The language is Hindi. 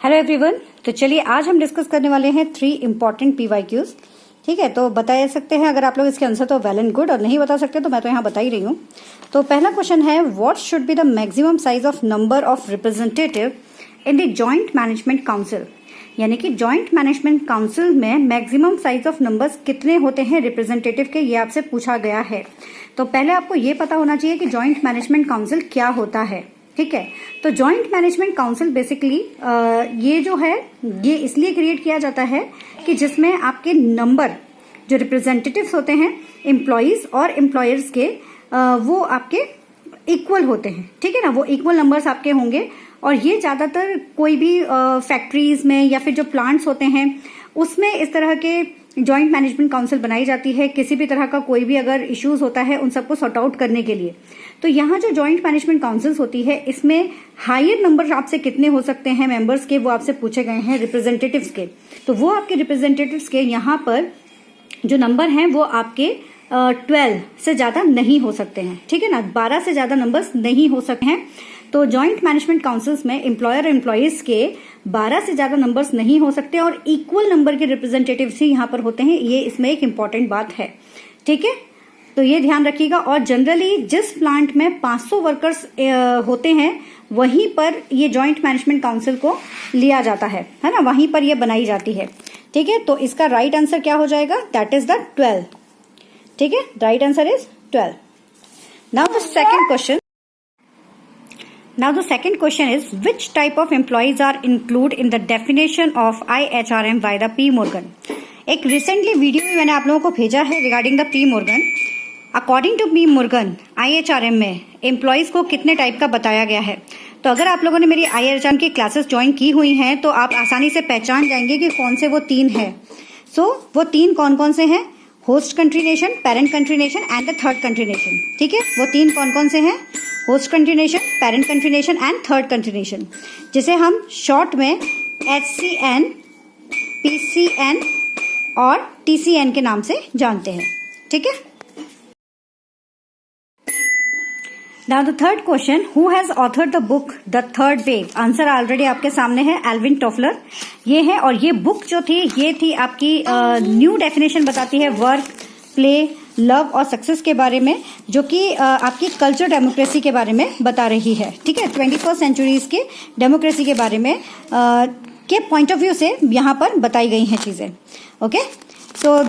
Hello everyone. तो चलिए आज हम डिस्कस करने वाले हैं 3 इम्पॉर्टेंट PYQs। ठीक है, तो बता सकते हैं अगर आप लोग इसके आंसर तो वेल एंड गुड, और नहीं बता सकते तो मैं तो यहाँ बता ही रही हूँ। तो पहला क्वेश्चन है, what should be the maximum size of number of representative in the joint management council. यानी कि जॉइंट मैनेजमेंट काउंसिल में मैक्सिमम साइज ऑफ नंबर्स कितने होते हैं रिप्रेजेंटेटिव के, ये आपसे पूछा गया है। तो पहले आपको ये पता होना चाहिए कि जॉइंट मैनेजमेंट काउंसिल क्या होता है। ठीक है, तो जॉइंट मैनेजमेंट काउंसिल बेसिकली ये जो है ये इसलिए क्रिएट किया जाता है कि जिसमें आपके नंबर जो रिप्रेजेंटेटिव्स होते हैं एम्प्लॉयज और एम्प्लॉयर्स के वो आपके इक्वल होते हैं। ठीक है ना, वो इक्वल नंबर्स आपके होंगे। और ये ज्यादातर कोई भी फैक्ट्रीज में या फिर जो प्लांट्स होते हैं उसमें इस तरह के जॉइंट मैनेजमेंट काउंसिल बनाई जाती है। किसी भी तरह का कोई भी अगर इश्यूज होता है उन सबको सॉर्ट आउट करने के लिए। तो यहाँ जो जॉइंट मैनेजमेंट काउंसिल्स होती है इसमें हायर नंबर आपसे कितने हो सकते हैं मेंबर्स के, वो आपसे पूछे गए हैं रिप्रेजेंटेटिव्स के। तो वो आपके रिप्रेजेंटेटिव्स के यहाँ पर जो नंबर हैं वो आपके 12 से ज्यादा नहीं हो सकते हैं। ठीक है ना, 12 से ज्यादा नंबर्स नहीं हो सकते हैं। तो जॉइंट मैनेजमेंट काउंसिल्स में एम्प्लॉयर और एम्प्लॉयज के 12 से ज्यादा नंबर्स नहीं हो सकते और इक्वल नंबर के रिप्रेजेंटेटिव्स ही यहाँ पर होते हैं। ये इसमें एक इम्पॉर्टेंट बात है। ठीक है, तो ये ध्यान रखिएगा। और जनरली जिस प्लांट में 500 वर्कर्स होते हैं वहीं पर ये जॉइंट मैनेजमेंट काउंसिल को लिया जाता है ना, वहीं पर ये बनाई जाती है। ठीक है, तो इसका राइट आंसर क्या हो जाएगा, दैट इज द 12। ठीक है, right answer is 12। Now the second question. Now the second question is, which type of employees are included in the definition of IHRM by the P. Morgan? एक रिसेंटली वीडियो भी मैंने आप लोगों को भेजा है regarding the P. Morgan। According to P. Morgan IHRM में एम्प्लॉयज को कितने टाइप का बताया गया है। तो अगर आप लोगों ने मेरी IHRM की क्लासेस ज्वाइन की हुई हैं तो आप आसानी से पहचान जाएंगे कि कौन से वो 3 है। वो 3 कौन कौन से हैं, host country nation, parent country nation and the third country nation. ठीक है, वो 3 कौन कौन से हैं, host country nation, parent country nation and third country nation, जिसे हम शॉर्ट में HCN, PCN और TCN के नाम से जानते हैं। ठीक है, now the third question, who has authored the book the third wave. Answer already आपके सामने है, एल्विन टॉफलर ये है। और ये बुक जो थी ये थी आपकी न्यू डेफिनेशन बताती है वर्क, प्ले, लव और सक्सेस के बारे में, जो कि आपकी कल्चर डेमोक्रेसी के बारे में बता रही है। ठीक है, 21st सेंचुरीज के डेमोक्रेसी के बारे में के पॉइंट ऑफ व्यू से यहाँ पर बताई गई हैं चीजें। ओके, सो